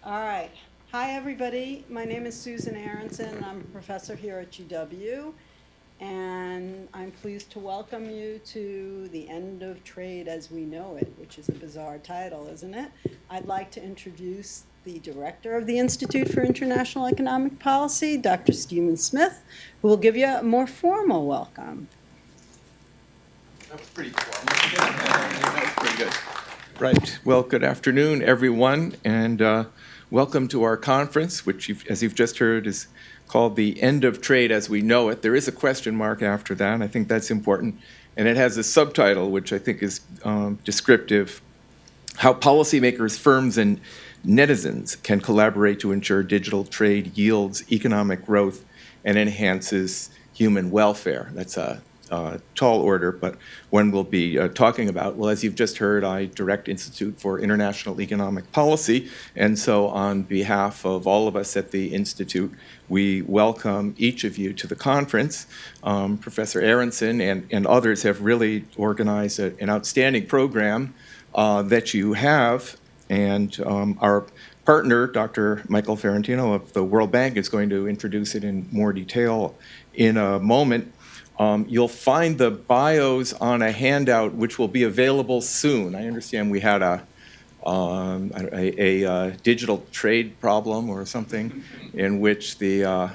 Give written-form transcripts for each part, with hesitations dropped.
All right. Hi, everybody. My name is Susan Aaronson. I'm a professor here at GW, and I'm pleased to welcome you to the End of Trade as We Know It, which is a bizarre title, isn't it? I'd like to introduce the director of the Institute for International Economic Policy, Dr. Stephen Smith, who will give you a more formal welcome. That was pretty formal. That was pretty good. Right. Well, good afternoon, everyone, and welcome to our conference, which, as you've just heard, is called the End of Trade as We Know It. There is a question mark after that. I think that's important. And it has a subtitle, which I think is descriptive: How Policymakers, Firms, and Netizens Can Collaborate to Ensure Digital Trade Yields Economic Growth and Enhances Human Welfare. That's a tall order, but one we'll be talking about. Well, as you've just heard, I direct Institute for International Economic Policy, and so on behalf of all of us at the Institute, we welcome each of you to the conference. Professor Aaronson and others have really organized an outstanding program that you have, and our partner, Dr. Michael Ferrantino of the World Bank, is going to introduce it in more detail in a moment. You'll find the bios on a handout, which will be available soon. I understand we had a digital trade problem or something in which the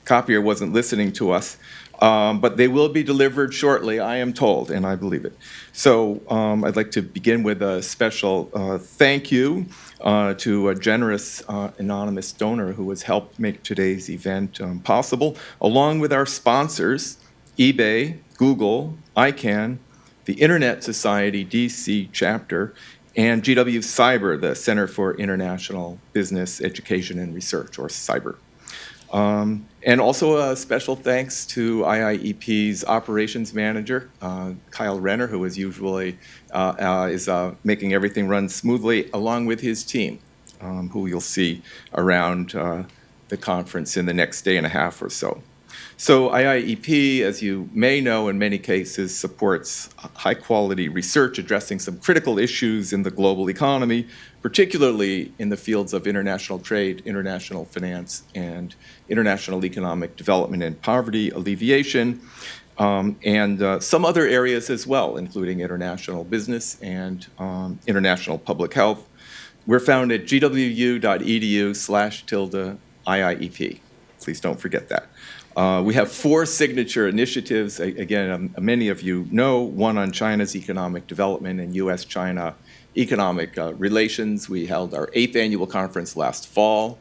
copier wasn't listening to us. But they will be delivered shortly, I am told, and I believe it. So I'd like to begin with a special thank you to a generous anonymous donor who has helped make today's event possible, along with our sponsors, eBay, Google, ICANN, the Internet Society DC chapter, and GW Cyber, the Center for International Business, Education, and Research, or CYBER. And also a special thanks to IIEP's operations manager, Kyle Renner, who as usually is making everything run smoothly, along with his team, who you'll see around the conference in the next day and a half or so. So IIEP, as you may know, in many cases supports high-quality research addressing some critical issues in the global economy, particularly in the fields of international trade, international finance, and international economic development and poverty alleviation, and some other areas as well, including international business and international public health. We're found at gwu.edu/IIEP. Please don't forget that. We have 4 signature initiatives, again, many of you know, one on China's economic development and U.S.-China economic relations. We held our 8th annual conference last fall,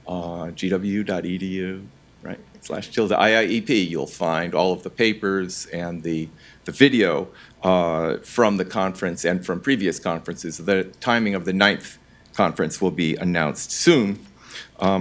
gwu.edu, right, /IIEP. You'll find all of the papers and the video from the conference and from previous conferences. The timing of the 9th conference will be announced soon.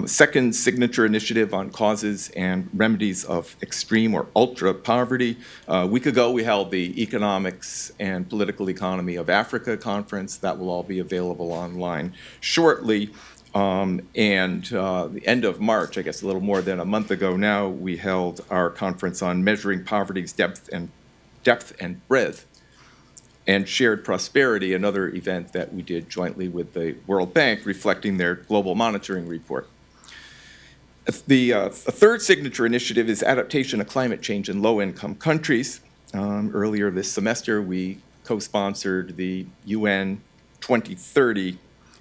Second signature initiative on causes and remedies of extreme or ultra poverty. A week ago, we held the Economics and Political Economy of Africa conference. That will all be available online shortly. And the end of March, I guess a little more than a month ago now, we held our conference on measuring poverty's depth and breadth and shared prosperity, another event that we did jointly with the World Bank, reflecting their global monitoring report. The third signature initiative is adaptation to climate change in low-income countries. Earlier this semester, we co-sponsored the UN 2030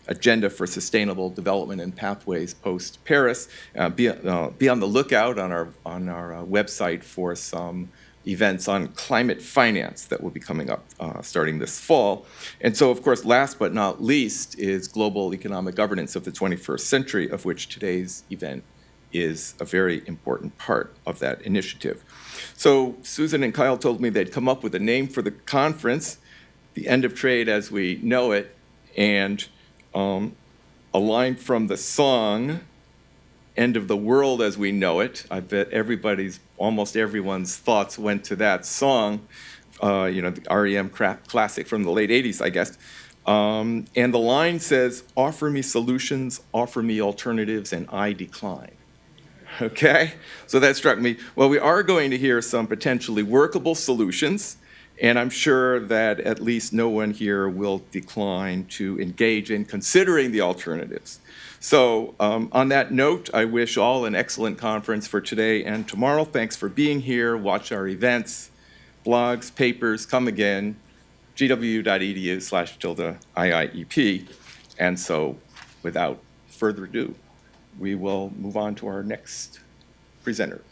Agenda for Sustainable Development and Pathways post-Paris. Be on the lookout on our website for some events on climate finance that will be coming up starting this fall. And so, of course, last but not least is global economic governance of the 21st century, of which today's event is a very important part of that initiative. So Susan and Kyle told me they'd come up with a name for the conference, the End of Trade as We Know It, and a line from the song, End of the World as We Know It. I bet almost everyone's thoughts went to that song, the REM classic from the late 80s, I guess. And the line says, offer me solutions, offer me alternatives, and I decline. Okay? So that struck me. Well, we are going to hear some potentially workable solutions And I'm sure that at least no one here will decline to engage in considering the alternatives. So on that note, I wish all an excellent conference for today and tomorrow. Thanks for being here. Watch our events, blogs, papers, come again, gwu.edu/IIEP. And so without further ado, we will move on to our next presenter.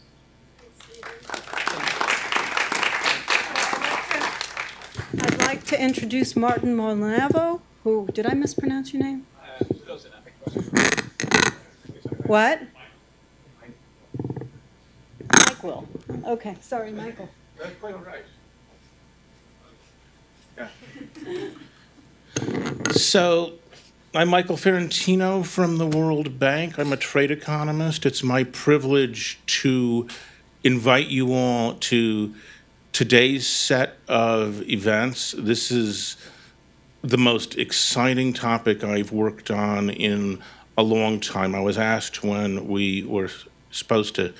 I'd like to introduce Martin Molnavo, who, did I mispronounce your name? What? Mike will. Okay, sorry, Michael. That's quite all right. So, I'm Michael Ferrantino from the World Bank. I'm a trade economist. It's my privilege to invite you all to today's set of events. This is the most exciting topic I've worked on in a long time. I was asked when we were supposed to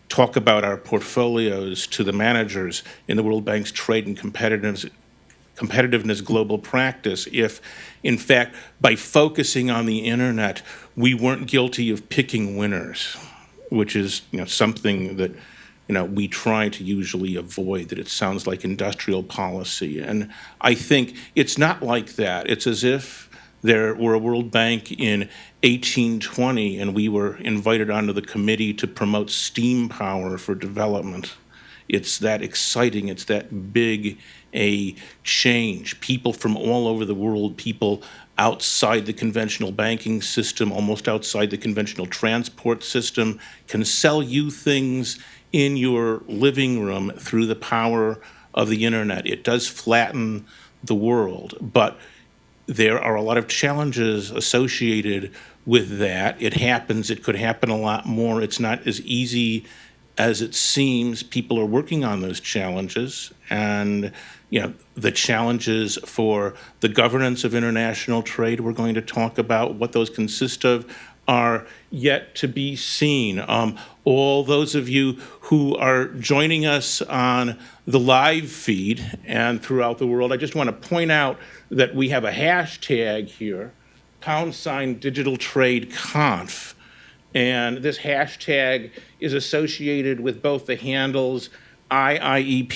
talk about our portfolios to the managers in the World Bank's Trade and Competitiveness Global Practice if, in fact, by focusing on the internet, we weren't guilty of picking winners, which is something that we try to usually avoid, that it sounds like industrial policy. And I think it's not like that. It's as if there were a World Bank in 1820 and we were invited onto the committee to promote steam power for development. It's that exciting, it's that big a change. People from all over the world, people outside the conventional banking system, almost outside the conventional transport system, can sell you things in your living room through the power of the internet. It does flatten the world, but there are a lot of challenges associated with that. It happens, it could happen a lot more. It's not as easy as it seems. People are working on those challenges, and the challenges for the governance of international trade we're going to talk about, what those consist of, are yet to be seen. All those of you who are joining us on the live feed and throughout the world, I just want to point out that we have a hashtag here, #DigitalTradeConf. And this hashtag is associated with both the handles IIEPGW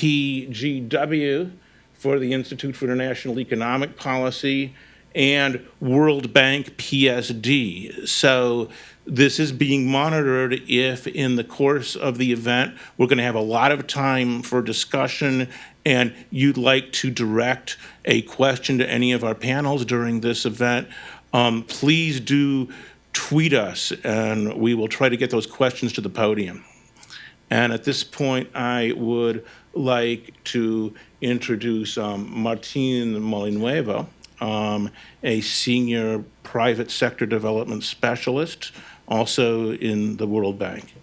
for the Institute for International Economic Policy and World Bank PSD. So this is being monitored if in the course of the event we're going to have a lot of time for discussion and you'd like to direct a question to any of our panels during this event, please do tweet us and we will try to get those questions to the podium. And at this point, I would like to introduce Martin Molnavo, a senior private sector development specialist, also in the World Bank.